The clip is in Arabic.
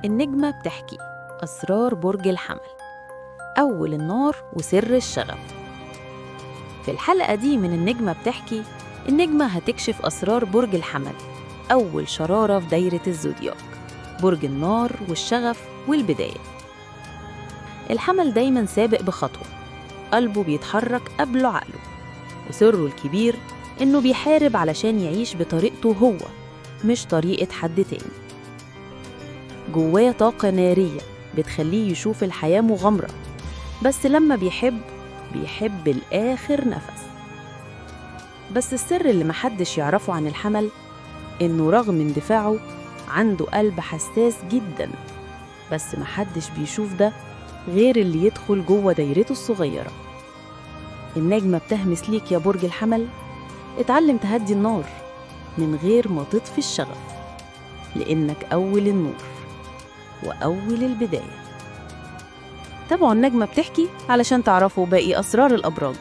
النجمة بتحكي أسرار برج الحمل، أول النار وسر الشغف. في الحلقة دي من النجمة بتحكي، النجمة هتكشف أسرار برج الحمل، أول شرارة في دايرة الزودياك، برج النار والشغف والبداية. الحمل دايماً سابق بخطوة، قلبه بيتحرك قبل عقله، وسره الكبير إنه بيحارب علشان يعيش بطريقته هو، مش طريقة حد تاني. جواه طاقة نارية بتخليه يشوف الحياة مغامرة، بس لما بيحب لآخر نفس. بس السر اللي محدش يعرفه عن الحمل إنه رغم اندفاعه عنده قلب حساس جداً، بس محدش بيشوف ده غير اللي يدخل جوه دايرته الصغيرة. النجمة بتهمس ليك يا برج الحمل، اتعلم تهدي النار من غير ما تطفي الشغف، لأنك أول النور وأول البداية. تابعوا النجمة بتحكي علشان تعرفوا باقي أسرار الأبراج.